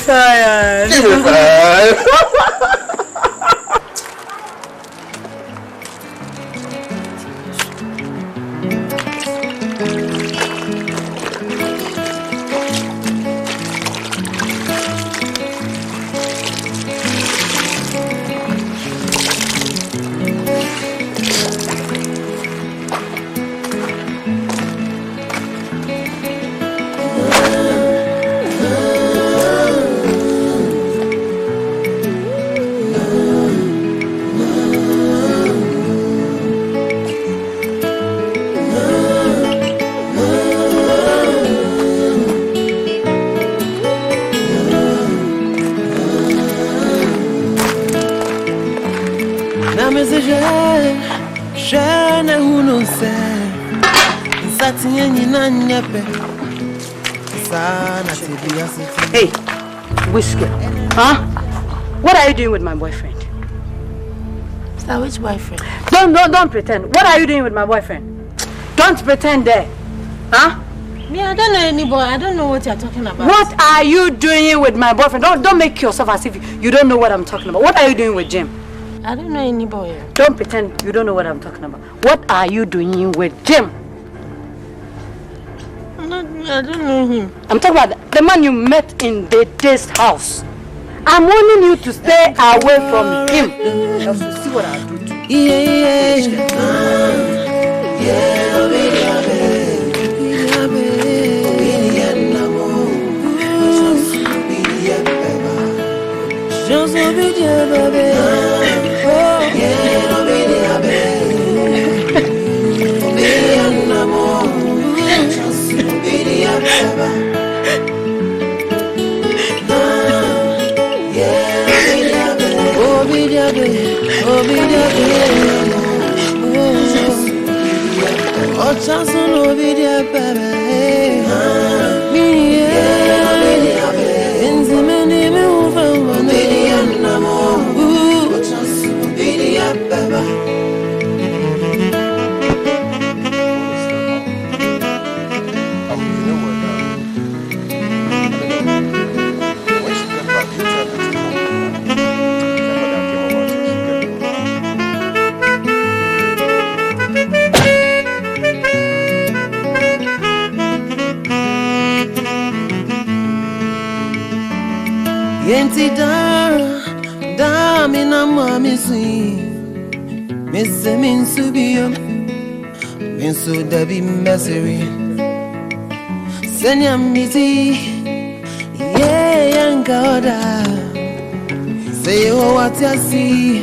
tired. Hey, Whiskey. Huh? What are you doing with my boyfriend? Sir, which boyfriend? Don't pretend. What are you doing with my boyfriend? Don't pretend there. Huh? Me, I don't know any boy. I don't know what you're talking about. What are you doing with my boyfriend? Don't make yourself as if you don't know what I'm talking about. What are you doing with Jim? I don't know any boy. Don't pretend you don't know what I'm talking about. What are you doing with Jim? I don't know him. I'm talking about the man you met in this house. I'm warning you to stay away from him. Else you see what I'll do to you. Say what you see,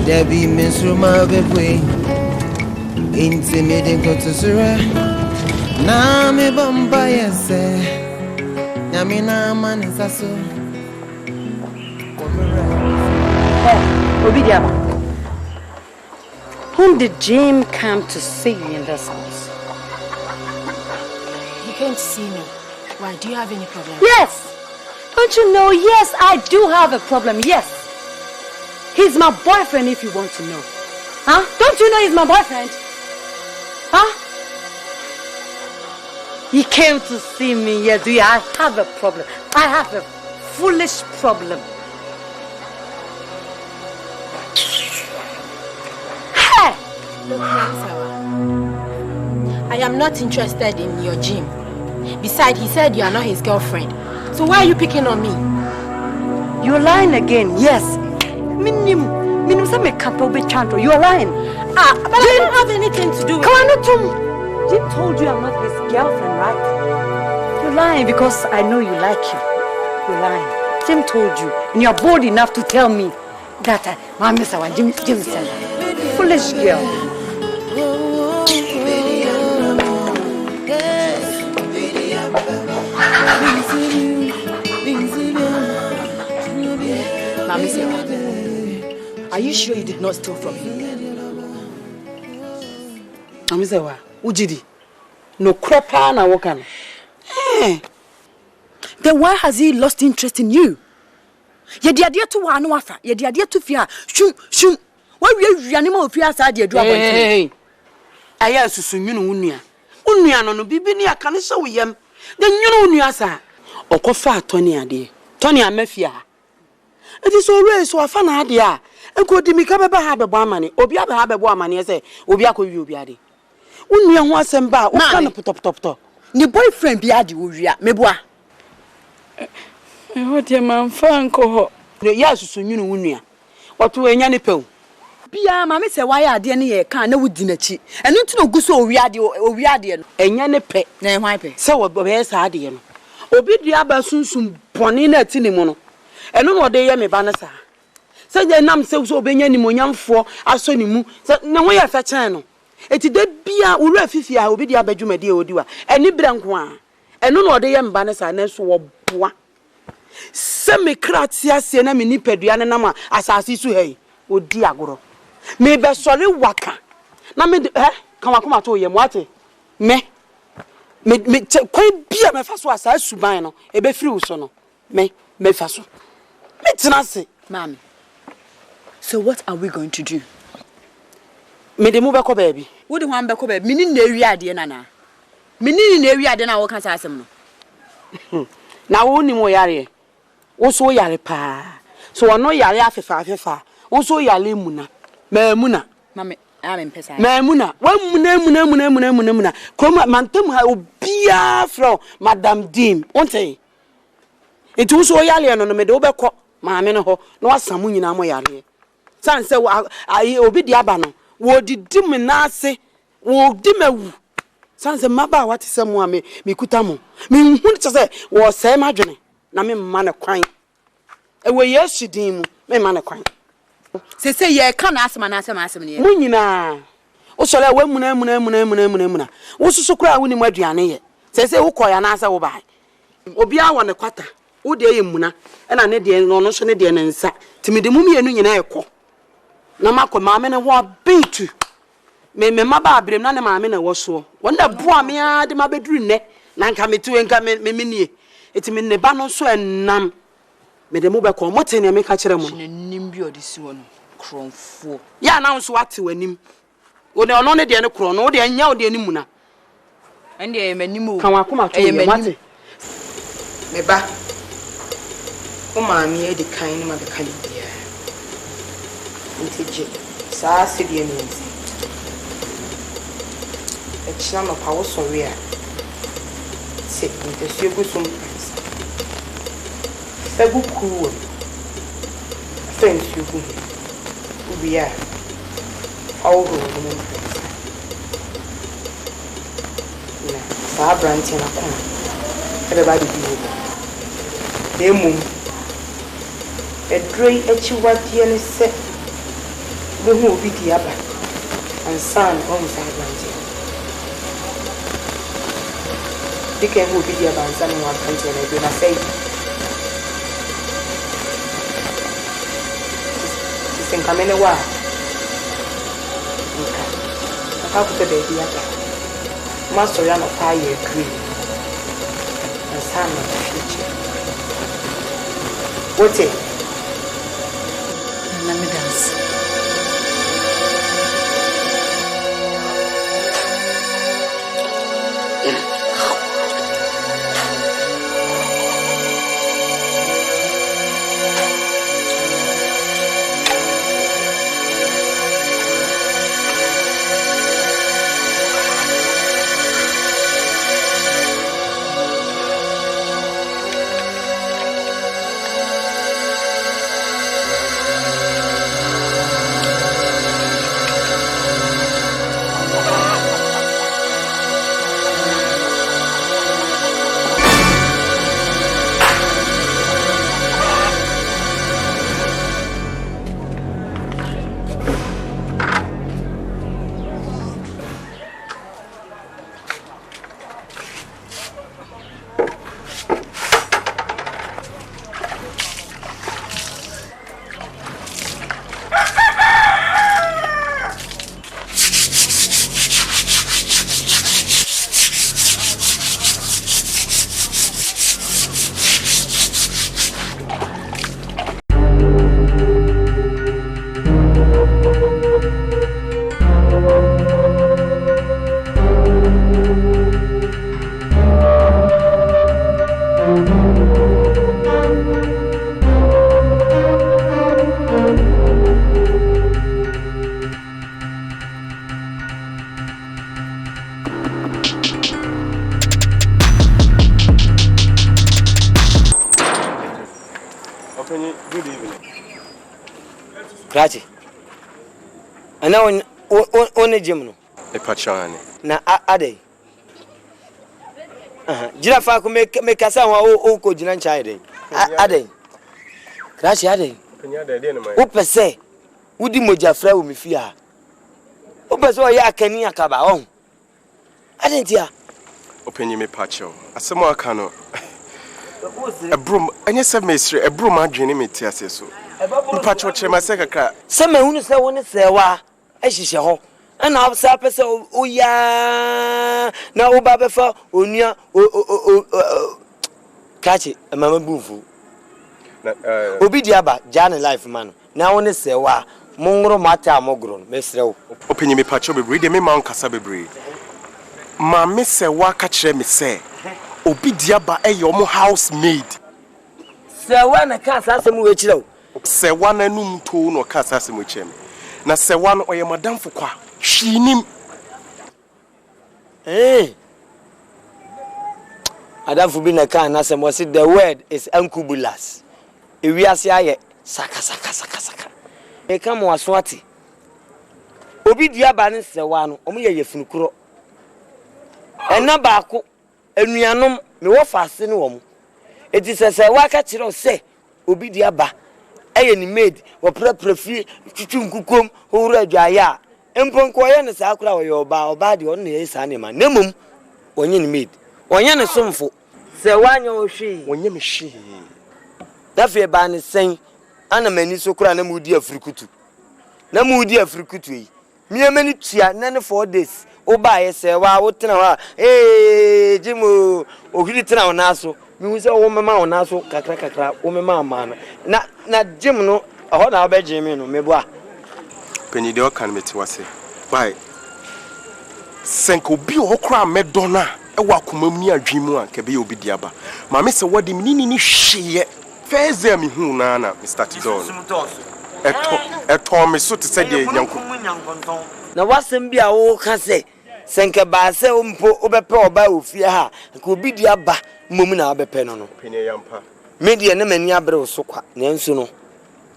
Debbie Miss Roma Bepwe, intimidating Cotusura. Na me Bombaya say, Yamina man is a so. Obidiaba, whom did Jim come to see in this house? He came to see me. Why, do you have any problem? Yes! Don't you know? Yes, I do have a problem. Yes. He's my boyfriend if you want to know. Huh? Don't you know he's my boyfriend? Huh? He came to see me. Yes, do you? I have a problem. I have a foolish problem. Hey! Look, I am not interested in your Jim. Besides, he said you are not his girlfriend. So why are you picking on me? You're lying again, yes. You're lying. But I don't have anything to do with it. Jim told you I'm not his girlfriend, right? You're lying because I know you like him. You're lying. Jim told you, and you're bold enough to tell me that Jim said. Foolish girl. Are you sure you did not steal from him? Amisewa, Ujidi. No crapper na wokan. Then why has he lost interest in you? Ye di ade to wa no afa. Ye di ade to fia. Shum. Why we animal fia sa de adu abonti. Hey. Aya susu nwunu wunua. Unua no bibi ne aka ne se wo yam. De nwunu wunua sa. Okofa atoni ade. Tony Amefia. It is always so a fan idea. And could Dimika have a bomani, Obia have a woman, yes, Obiako you be. When you want some bar, what kind of put up. Ni boyfriend be adi Uria, Meboa. What your man Franco? Yes, so you know, what to a yanipel. Pia, mammy say why I didn't can no dinachi. And not no good so Riadian, and yanipe, name wipe. So what Bobes Adian. Obidia Basun Ponina Tinimono. And no more day yammy banasa. Say the name sells obeying any monium for Asonimu, said no way at a channel. It did be a Urefia, Obidia Beduma dear Odua, and Nibranqua. And no more day yam banasa and so bois. Semi Kratia Siena Minipediana Nama, as I see to hay, O Diagoro. Maybe sorry waka. Na me come to yem what me quite be a first was I subino, a be free so no. Me faso. Me tenase, Mammy. So what are we going to do? Me de move back baby. What do one back baby? Meaning the area nana. Meaning the area then I will can't ask him. Now only more yare. Also yare pa. So I know yare afa. Also yare muna. Me muna. Mammy, I'm in Pesa. Me muna. One muna. Come mantem ha obia from Madam Dim. Onte. It was so yale no me de obekọ maame no ho no asamu nyina mo yale san se ayi obi di aba no wo didi me na ase wo di mawu san se maba wate se mo ame me kuta mo me hu te se wo se madwene na me mma ne kwan e we yesu din mu me mma ne kwan se ye ka na asema ne mo nyina wo sole we muna wo susu kura wo ni mu aduane ye se wo koya na asa wo bai obi awo ne kwata wo de yemuna e na ne de no so ne de ne nsa timi de mumienu nyina ekọ na makọ maame ne ho abetu me maba abrem na ne maame na wo so wonda boa me a de mabeduru ne na nka metu enka me nie etimi ne ba no so enam me de mu be ko mote ne me ka kire mu ne nim bi odisi wo no kronfo ya na nso ate wanim wo ne ono ne de ne kro no wo de anya wo de animu na ende e manim o kan wakoma to ye mate me ba o maami e de kan ni ma be kan bia nteje saa sedie ni nti e china no pa wo so we a se nte su egu sum se gu ku friends you go we are all go no na saa branch na ko everybody be emu edrei echiwadie ne se be hu obi di aba ansan on saa branch dike hu obi di aba ansan wa branch na be na say sin kamene wa nka aka ku te be di aba master ya no pa ye agree ansan na future what it let me dance. Krachi. And now on Jim no. A pachani. Na ade. Jirafa could make us our uncle Jinan Chide. Ade. Krachi ade. Upa say, would you moja flow me fear? Upa so ya kenia kaba on. I didn't hear. Opinion me pacho. As some more cano. A broom, and yes, a mystery, a broom, I dream me tears so. Pacho, my second car. Some who say one say, why, as she shall. And I'll sap us, oh, yeah. Now, Baba for Unia, catch it, a mamma boofu. Obidiaba, Jan life man. Now, only say, why, Mongro Mata Mogron, Mr. Opinion me pacho be reading me Mount Casabe. Mammy say, what catch me say. Obidiaba a your housemaid. Sir, one a cast as a mucho. Sir, one a noon tone or cast as a muchem. Na sir, one or your madame for qua. She nim. Eh. I don't forbid a can as a was it the word is uncubulas. If we are say, saka. A come was swati. Obidiaba is the one, only a funukro. And na baako enuanom me wo faase ne wo eti sese waka kire se obi di aba eye ni maid wo prefi tutu nkukom owura adwaye a emponko ye ne sa akura wo ye oba de on ne sa ne ma nemum onye ni maid onye ne somfo se wanya wo hwi onye me hwi da fe ba ne sen ana mani so kura na mudi afrikutu yi miemani tua na ne 4 days Oba say wa wotena wa Jimo ohiri tena ona so mi hu say wo mema ona so kakra wo mema ma na Jim no ho na oba Jim no meboa penyi de o kan meti wase why senko bi o kra medona e wa komam ni adwimu a ke be obi diaba ma me se wodi mi ni hweye feze mi hu na Mr. Tidon eto me so te se de nyanko na wasem bia wo ka se senke ba se umpo obepe oba ofie ha ka obi di aba mom na obepe no penye yampa media na mani abre so kwa na enso no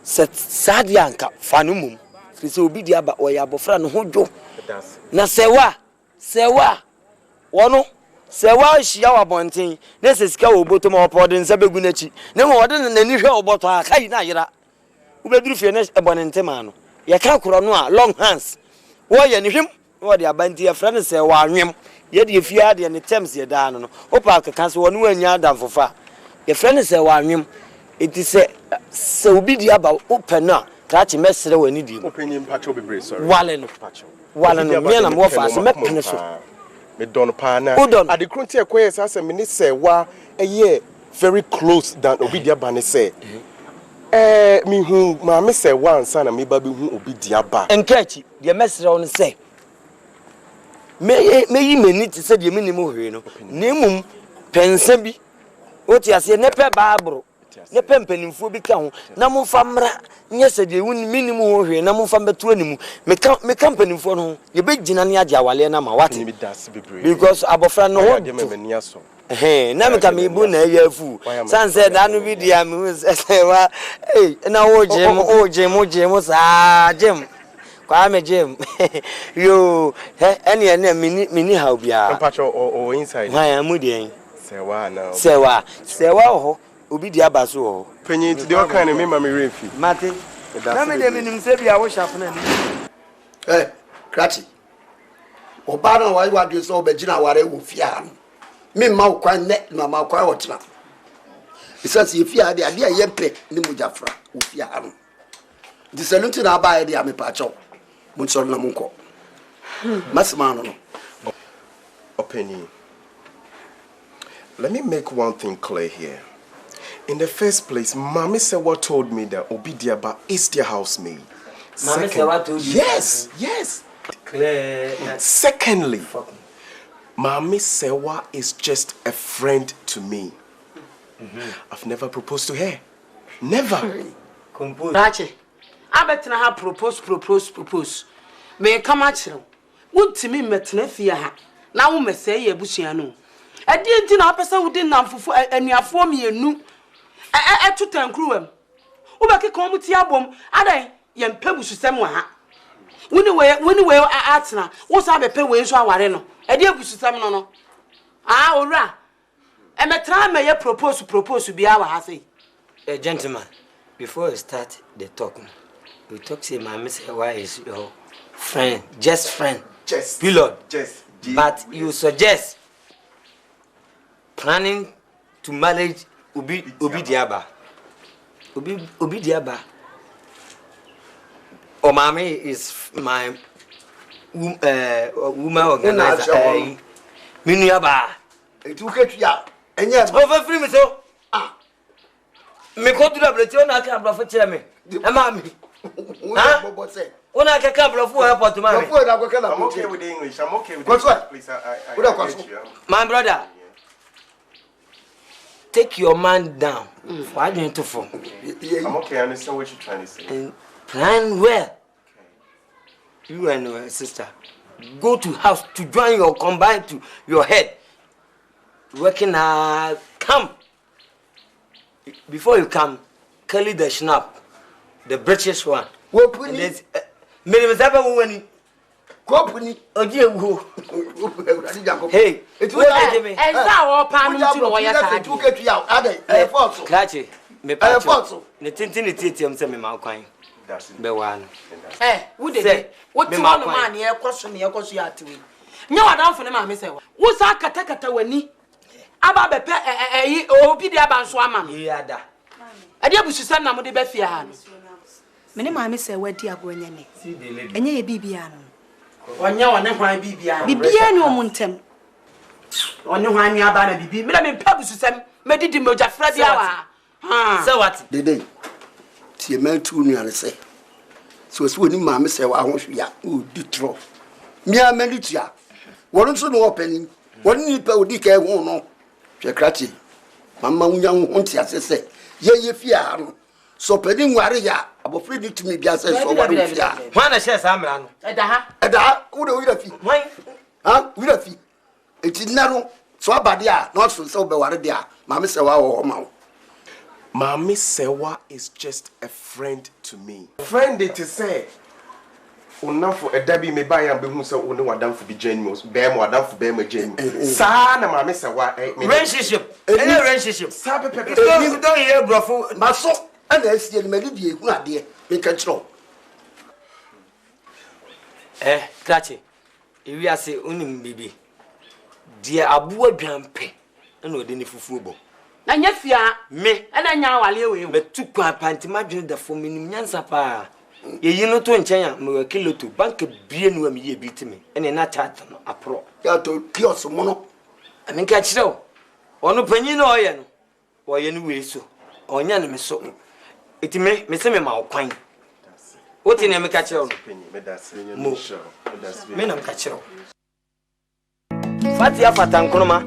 se sade anka fa no mum se obi di aba o ya bofra no hodwo na sewa wono sewa hia wa bonten na se sika wo boto ma opode nsa begu na chi na mo wode na ni hwe oboto akai na yira ubeduru fie na ebonente ma no ye ka koro no a long hands wo ye ni hwem wo de abanti e friend se wa nwem ye de fia de ne terms ye da no opa akaka so wonu anya adam fofa ye friend se wa nwem enti se obi di aba open na krachi mesere wani di openyim pacho bebre sorry wale no me na mo fa se mepene so me don pa na adekrunti ekoye sase me ni se wa eye very close than obi di aba ne se mi hu ma me se one sana me ba be hu obi di aba enkachi de mesere on se me yi meni ti se de me ni mo hwe no nemum pensa bi o ti ase ne pe baabro ne pe mpanimfo bi ka ho na mo fa mra nye se de wuni minim ho hwe na mo fa beto animu me ka mpanimfo no ye be gina ne agya wale na ma wate because abofra no ho na me ka me bu na ya fu san se da no bi dia me se wa na wo gem sa gem kwa me gem yo ene mini how bia mpacho o inside ha mu de sewa na sewa ho obi di abaso ho penyi ti de o kan me ma me refi mate na me de minim se bia wo shafo na ni krati oba na wa wadwe so obegina ware wo fia no me ma kwan ne na ma kwan wotena isasi efia de ade ayempe ni mujafra wo fia no disalunti na ba ya de amepacho munso na munko masima no opinion. Let me make one thing clear here. In the first place, Mami Sewa told me that Obidiaba is their housemaid. Mami Sewa told you? Yes. Clear. Secondly, Mami Sewa is just a friend to me. I've never proposed to her. Never. Compose. Rachi, I bet na have propose. Me come at you. Would to me metne fear her. Now me say ye busiano. I didn't know person who didn't have for and you form ye nu. I to 10 crewem. Ubaki come with your bomb. Are yem pebu susem wa ha woni we atena wo sa be pe we so aware no e de abu susem no owura e metra me ye propose bia wa ha say gentleman, before we start the talk, we talk say my Miss why is your friend, just friend. Just. Pilot. Just. But you suggest planning to manage Obi Diaba. Obi Diaba. Omami is my woman organizer. Miniaba. It took it ya. And yes, over free me so. Me go to the blue na ka bro for chairman. E ma me. Huh? Una ka ka bro for airport ma me. I'm okay with the English. I'm okay with it. Please, My brother. Take your man down. Why do you to form? I'm okay, I understand what you're trying to say. And plan well. Okay. You and your sister go to house to join your combine to your head. Working come. Before you come, Kelly the Schnapp, the British one. Company. Hey, it's what me. And now pan to lawyer to get out. I thought so. Clachy, me pass. The tintin say me ma kwan. That's Be one. Would they? What to one man here question here cause you are to me. No, I don't for them, I say. What's our katakata weni? Aba be pe obi dia ba nso ama me yada ade abususa na mo de be fia ha me ne maame se wadi agonya ne enye ye bibia no onya one hwan bibia bibia ne omuntem one hwan ni aba na bibi me na me pa abususa me didi moja fra dia wa ha say what dede tie mentu nu ane se so woni maame se wa ho hwia o di tro mi amani tia wonu so no opani wonu ni pa odi ka hu no Krati, Mamma won't say, ye fear. So penny worry ya, about free to me, Bias, so what do you fear? One a share Samran. Ada, who do we fee? Why? Huh? We don't fee. It is narrow, so bad, not so bad, dear. Mamma Sewa or Mount. Mammy Sewa is just a friend to me. Friend, it is say. Enough for a Debbie may buy and be who so only what done for be genuine, bear more than for bear my genuine. Sana, my miss, relationship, any relationship. You don't hear, bro, my soul, and I see a melody, who are dear, in control. Clachy, if we are say only baby, dear Abu Jampe, and no dinner for football. Na nyefia me, and I now aliwe, but two quite imagine the for me, Yansapa. You know to China, me kill to bank a bien when ye beat me, and in that chat a pro. You to kill some mono. I mean, catch so. One opinion or anyway so, or yan so. It may miss me my quine. What in a catch your opinion? Men of catch you. Fatia Fatankroma,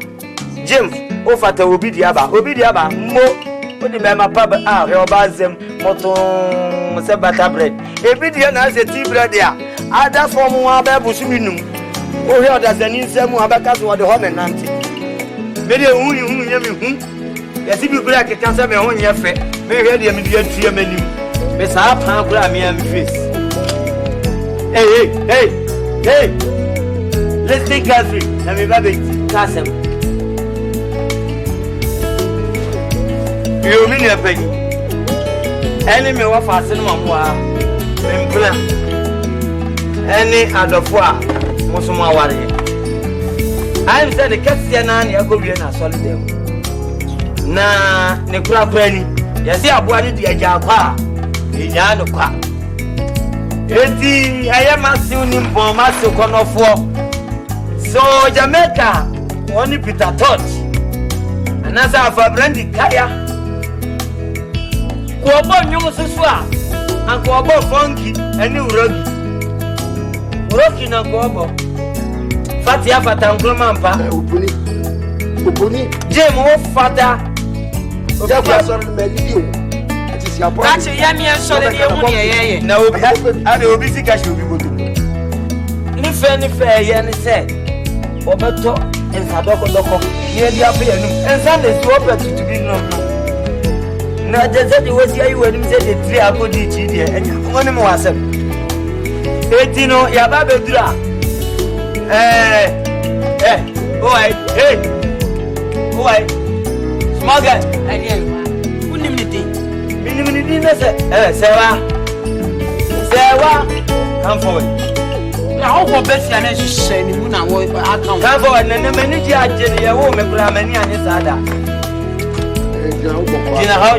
Jim, oh, Fata Obidiaba, mo. What the mamma papa are your bazem, moton, butter bread. Every day, I say tea bread there. Other form one babushminum. Oh, here does an insane Muhabakas or the home and auntie. Maybe who yes, if you break a cancer, my own yafe, may hear the immediate tree menu. Miss Harp, me and face. Hey, let's take Catherine and me baby, Cassam. You mean a penny? Enemy of fasten mamma, implant. Any other four, Mosuma warrior. I am said the Castian, Yagobian, solid. Na Nicola Penny, yes, I wanted the Ajapa, the Yanuka. I am asking him for Master Corner 4. So Jamaica, only Peter Touch. Another for Brandy Kaya. Kuobo nyumu susua, and kuobo funky, and new Rocky na kuobo. Fatia Fatankromampa, Upuni, Jim, oh, father. It is your point. Actually, Yami and Solid, no, I will be sick as you will do. If any fair, Yanni said, Oberto and Sadoko Loco, here the affair, and Sunday is open to be known. Na just said was you when said the 3 I go DE3 and one more was 18 no ya ba be dura. Small guy. Who name the thing? Minimum Sewa. Come forward. Now, what best and as you say, you know, I come forward and the manager at Jenny, a woman, Many and his other. You know how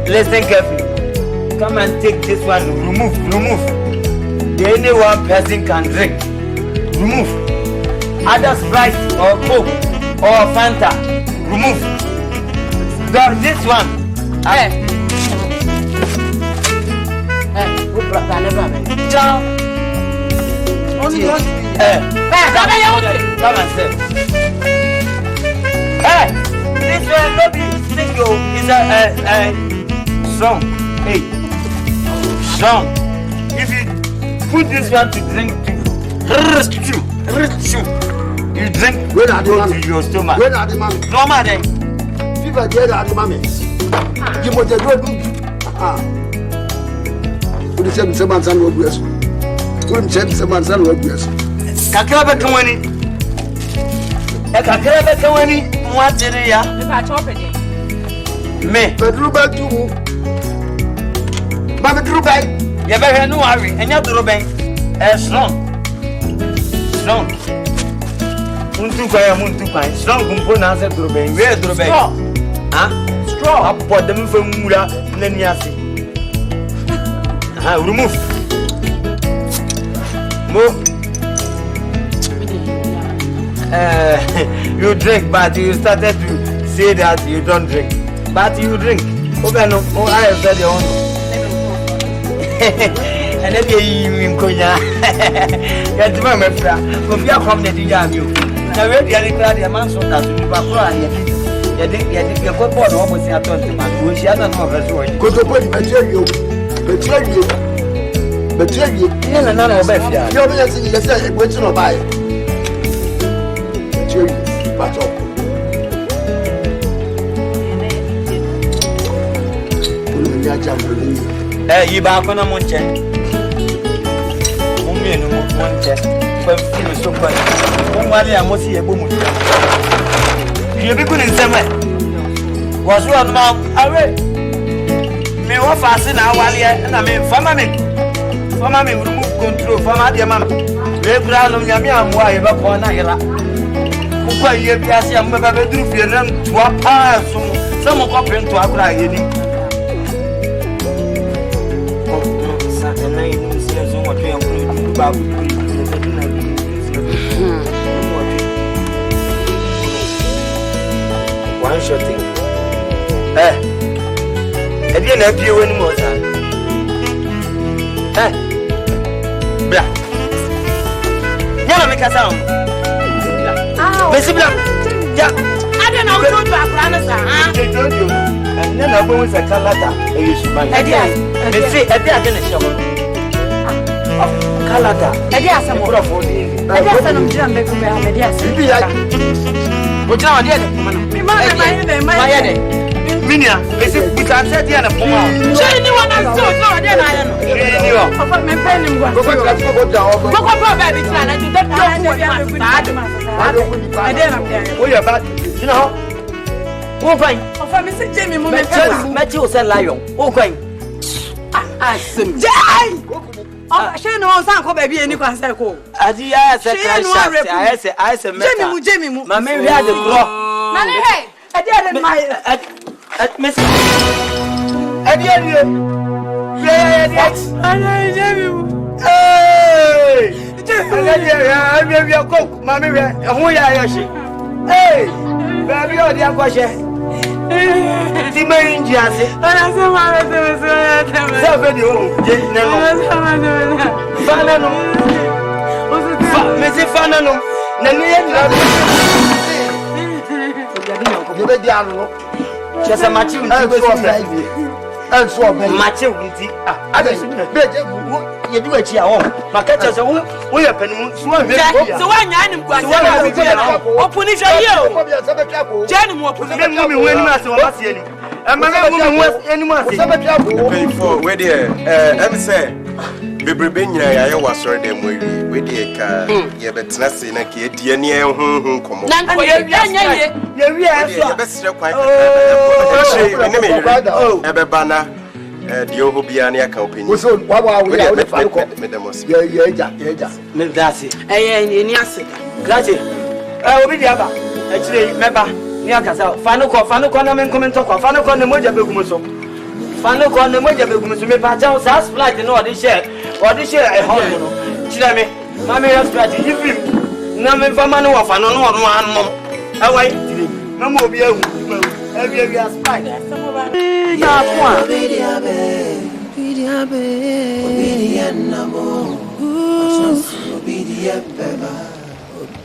listen carefully. Come and take this one. Remove. Any one person can drink. Remove. Other Sprite or Coke or Fanta. Remove. This one. Ciao. Come and sit. This one not be single. It's a song. Hey, song. If you put this one to drink you drink when I do to your stomach. When I do mommy. Normal day. People get out of mommy. You want to go. What is the same man will bless? Wouldn't check the man will bless. Kakaba Kawani. A Kakaba Kawani, what's in here? Me, but Ruba too. Mamma Ruba, you better no worry, and you're Ruba. Strong. Muntu strong component answer to Ruba. Where Ruba? Straw. I put them from Mura, Neniasi. Remove. Move. You drink, but you started to say that you don't drink. But you drink. Okay, no. Oh, I have said your own. And then you Konya. Get my friend. If you come to the you. Now, we're the amount of that you are you go for almost a ton to my wish. I don't know if I go to put material. But you none of that. You're going to buy it. You back on a muncher. So funny. I must see a boom. You'll be good in some way. Was one mom away? Me what fast in our wally, and I mean, for mammy will remove control from my dear mamma. We're proud of Yamiam, why ever for Nagara. Who quite you be as young, but I do fear them to a pass. Some of up into our cry. Saturday night, you see so much about one shot thing. I didn't have you anymore, son. Blah. Never make a sound. Miss Blah. I don't know what to have. They told you. And then I go with a calata. You should buy it. They say, I didn't show. Calata. I guess I'm more of one. I guess I'm jumping from my but now, Minia, we can set here a poem. Anyone else? No, then I don't know. Of my pen, go baby, I did that. Oh, you're bad. You know, oh, fine. Of Mr. Jamie, Matthew said, Lion. Oh, fine. I sim. Oh, she knows Uncle Baby and you can say, oh, I said, Jamie, Mamma, we had the clock. Nanny, I didn't my Miss Agya. Hey, baby, your cook, Mammy, who are you? Hey, baby, your dear question. The main Jassy, and I said, my video, Fanano, Missy Fanano, Nani, just a match. And so Match with the you do it here. My catcher, we are penny. So I'm open it here. Jenny, what put them when where the say Bibribinia, I was sorry them with the car. Yeah, but nothing like it, dear near home. Come on, Ebebana, the Obiania company. So, what are we? That's it. Grazie. I'll be the other. Actually, remember, Niakasa, Fano Conaman comment of Fano Conamoja Begumoso. Fano Conamoja Begumoso, Patel, South Flight, and all this share, or this share at home. Chilame, Mammy has strategy. Namen for Manu of an unknown one. How I did no more be a spider.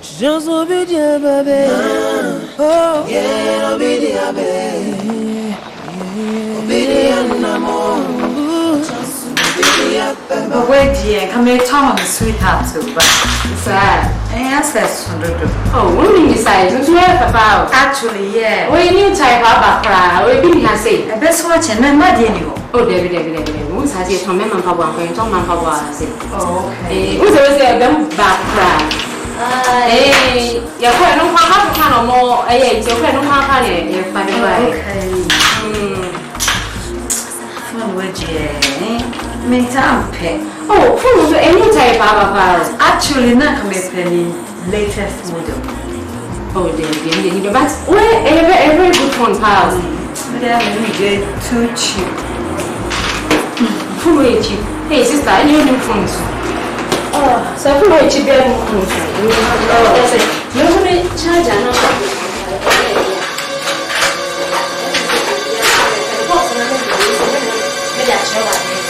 Just obedient, baby. Oh, yeah, obedient, baby. Obedient, just obedient, baby. Wait, dear, come here, Tom, sweetheart, too, but it's yes, oh, women decide to have about. Actually, yeah. We need type about cry. We didn't have say. I best watch and then my dear. Oh, David. Who's has it from Memon Papa and Tom and Papa? Oh, okay. Who's always a dumb back cry? Hey, you're quite no half or more. You're quite no half. You're fine. Oh, full any type of hours. Actually, not come latest model. Oh, dear, but a very good one, pals. Too cheap. Full way cheap. Hey, sister, I need new phones. Oh, so full way cheap. You're going to charge another.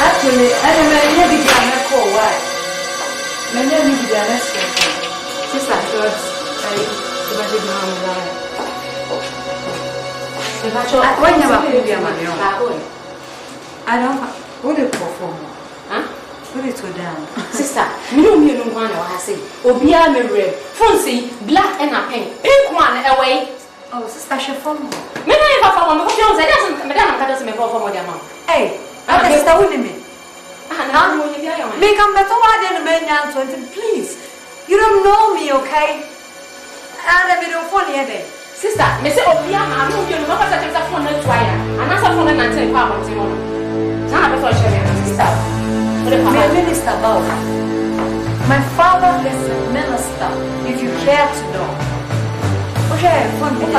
Actually, I don't know if you are call why. Many of you are less sister, I imagine I don't what do you perform? Huh? Put it down. Sister, me no one I say. Obia me red. Fancy black and a pink one away. Oh, sister, she form. Me never form because you say madam doesn't me for their mom. Hey, I'm sister with me. Make a better than a man, please. You don't know me, okay? And I don't phone here. Sister, Miss Obia, I'm not going to know such a phone to try. And that's a phone and answer power. Sana before sharing sister. Minister about my father is a minister, if you care to know. Okay, phone with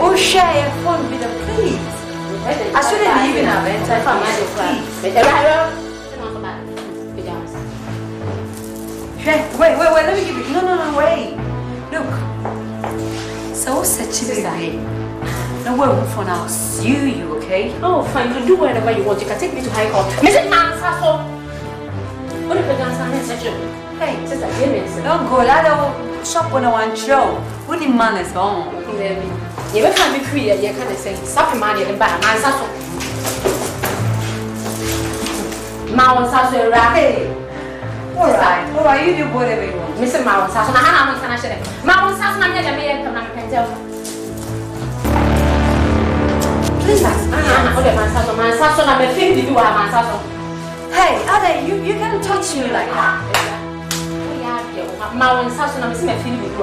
oh, share phone with them, please. I shouldn't even have entered for my wait, let me give you. No, wait. Look. So such a guy. No way for now. Sue you, okay? Oh, fine. You do whatever you want. You can take me to high court. Mrs. Answer. What if the dance session? Hey, sister, don't go. I don't shop when I want show. Who the man is gone? You can't be free. You can't say stop money and buy my sasso. Mount Sasso, right? All right, you do whatever you want. Mr. Mount Sasso, I'm not going to Mount Sasso, I'm going to tell you. Please, my Sasso, I'm a thing to do. My Sasso. Hey, Ada, you can't touch me like that. Mount Sasso, I'm a thing to do.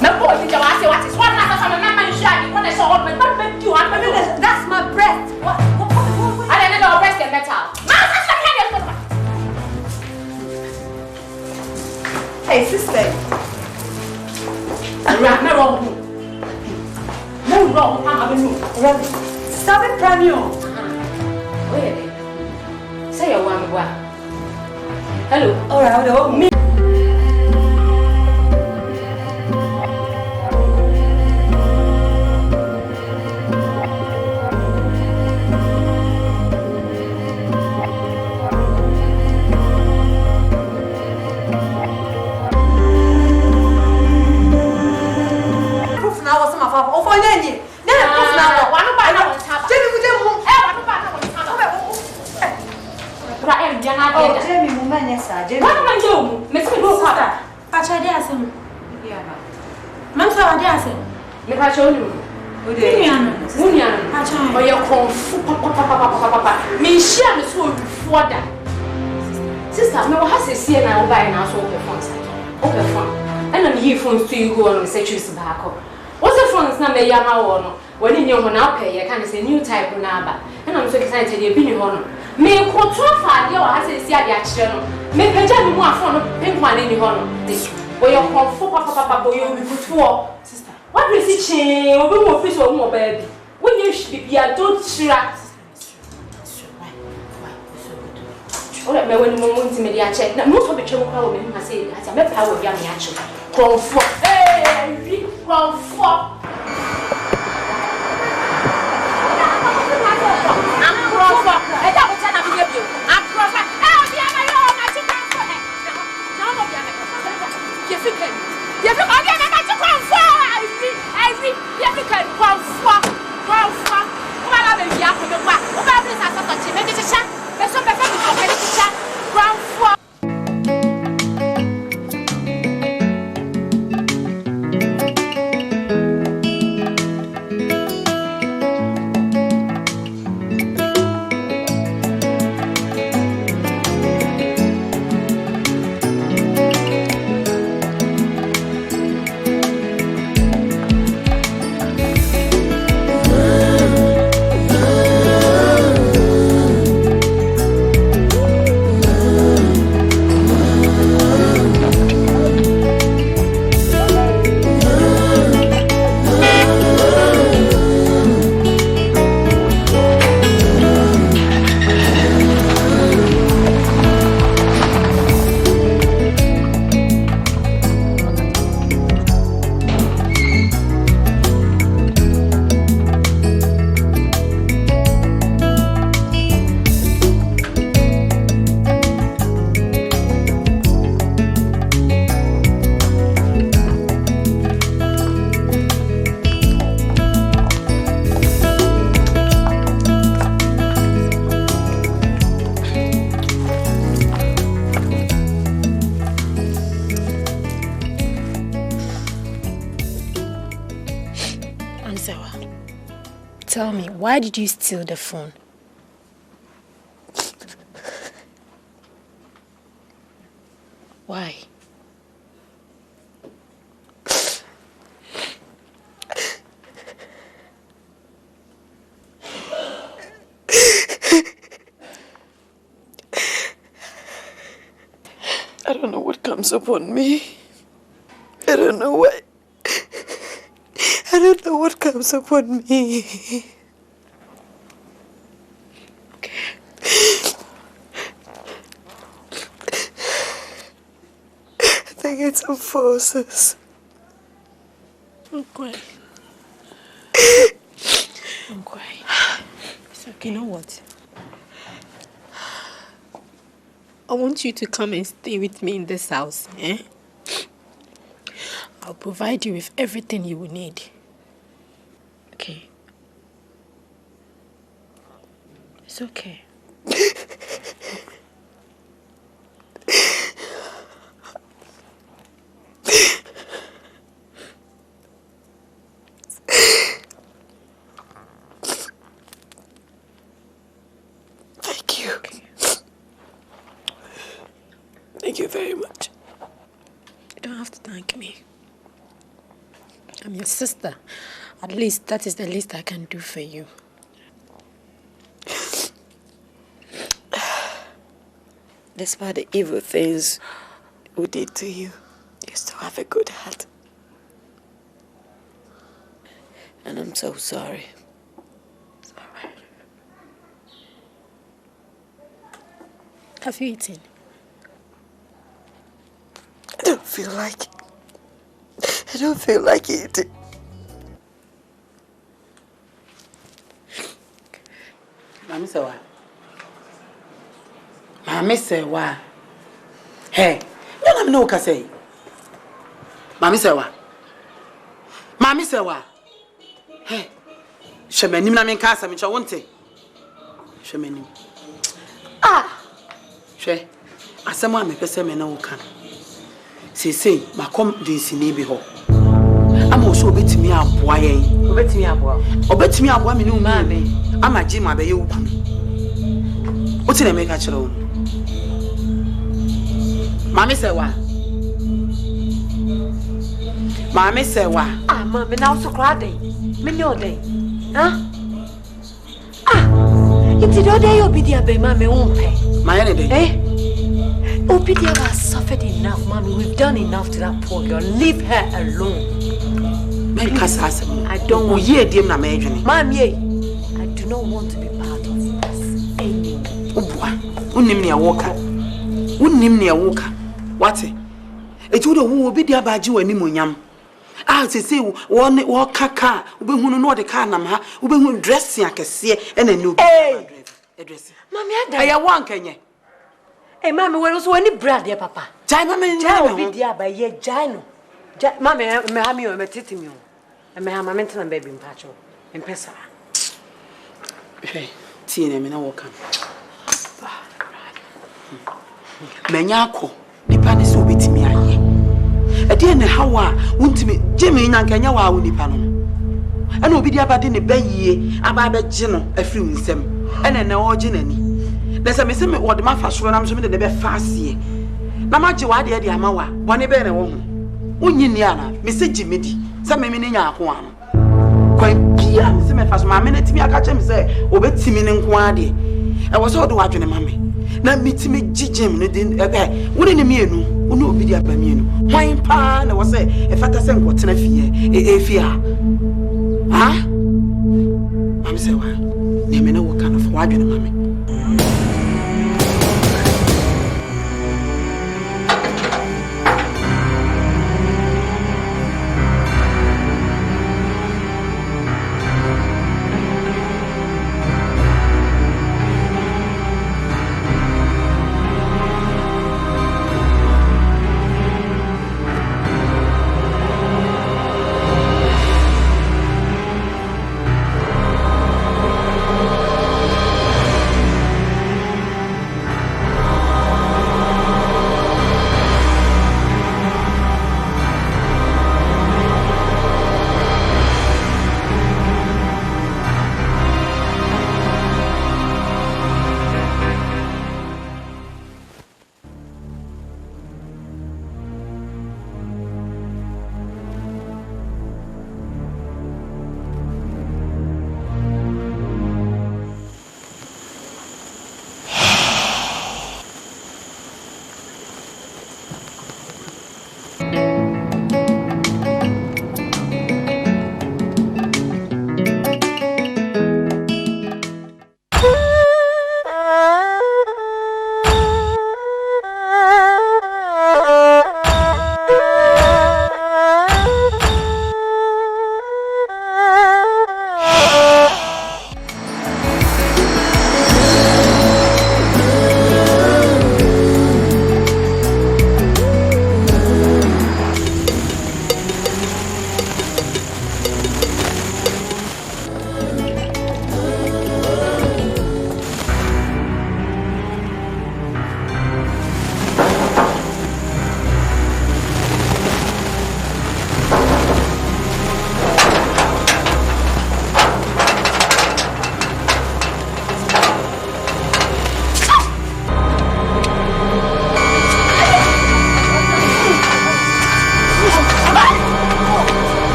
No boy, did you ask what is one night from a man shaggy when I saw my mother do? That's my breath. What? I didn't know breast get better. Hey, sister. No wrong. No wrong. I'm stop it, Pranio. Wait. Say a one. Hello. All right, me. Me pa show you. Uniano. Oh, you're confu papa. Me share me so before that. Sister, me what has a see na buy na so open phone side. Open phone. And on the phones to you go on say choose back up. What's the phones na me yama wo no. When you ho na pay, you can say new type na ba. And I'm so excited you be ni ho no. Me ko to fa dia what has a see dia kire no. Me peja me mu afon no pin kwa ni ho no. This. Oh, you're confu papa you be put for. Sister. What is it change? Obi mo office o mo baby. When you be don't try. Ora me when mo nti me dia check. Na mo so be twem kwa wo me ma say ati me pa wo bia me acho. Confu. Eh, confu. Tell me, why did you steal the phone? Why? I don't know what comes upon me. I don't know why. I don't know what comes upon me. I think it's some forces. Okay. Okay. So, you know what? I want you to come and stay with me in this house, eh? I'll provide you with everything you will need. Okay. It's okay. Thank you. Okay. Thank you very much. You don't have to thank me. I'm your sister. At least that is the least I can do for you. Despite the evil things we did to you, you still have a good heart. And I'm so sorry. It's all right. Have you eaten? I don't feel like it. I don't feel like eating. Mami say what? Mami say what? Hey, you don't know what I say. Mami say what? Mami say what? Hey, shemenim na men kasa me cha wonte. Shemenim. Ah. She, asema me pese me na wo kan. Say, makom din sini bi ho. I'm also bet me a boy. Obet me a boy. Obet me a boy, no mammy. I'm a Jim, I you. What's in a make a child? Mammy said what? Mammy said what? Ah, Mammy, now so crowded. Many day. Huh? It's the day you'll be there, baby, Mammy won't pay. My any day, eh? Obidia has suffered enough, Mommy. We've done enough to that poor girl. Leave her alone. I don't want to dear Mammy. Mommy, I do not want to be part of this anymore. Oh, boy. Unimnia walker. Unimnia walker. What's it? It would be there by you and Nimunyam. I say, one walk car, we who know the car, Namha, we will dress like a seer and a new address. Mammy, I want can ye. Hey, Mammy, where was any bread, dear Papa? Jana, be dear by ye, Jano. Mammy, may have you a titimu. And may have my mental and baby in Pacho and Pessa. Hey, tea and I walk. Menyako, the panis will be to me. A dear how won't me, Jimmy and Kanyawa will be panel. And will be the abad in the bay, about the general, a few in some, and an origin. There's a missing what the mafia when I'm swimming the best fast here. Namaji, why the Amawa, one a better woman. Uniana, Mr. Jimmy, some meaning our one. Quite Pia, Mr. Fast, my minute me, I catch him say, obey Timmy and Quadi. I was all the watching a mammy. Now meet me, Jim, wouldn't me, no be the Abamino. Wine pan, I was say, if I send what in a fear. Ah? I'm say, well, name me know what kind of wagon, mammy.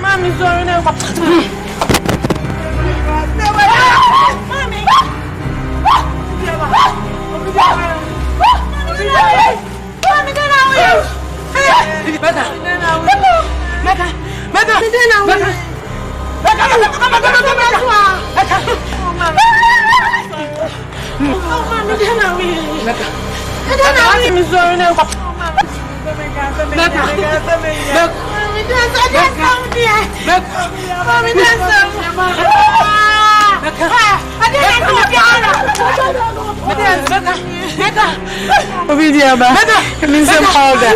Mommy, sorry, no. Yama. Mr. Borga.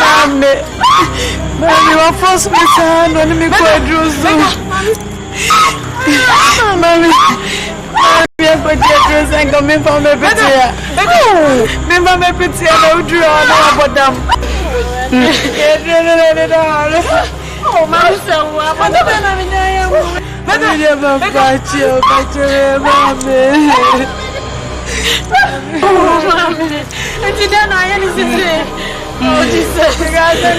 Mommy, you are forced me to hand on me for a druzo. Mommy, I put your dress and come in for my pizza. Remember my pizza, no draw, no bottom. Oh, my son, what am I never fight you, but you're mommy. Oh, mommy, and you don't know anything. Oh, Jesus, I got the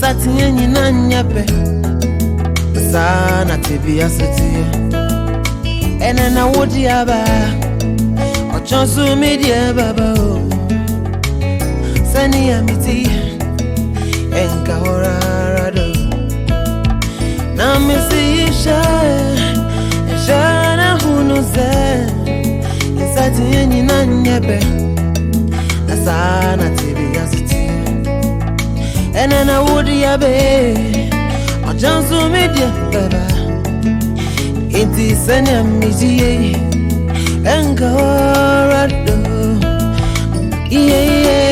Satieni nanyape sana tibia setie ene na wodi aba ochonsu media baba o sani amiti enka horarado na mesisha jana hunuze satieni nanyape sana tibia setie ene na wodi abe ochansu media baba inti sani amiti enka horarado yeah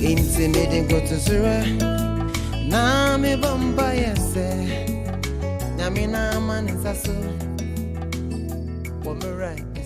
intimidating go to sura na me bomba yese na me na man saso for me right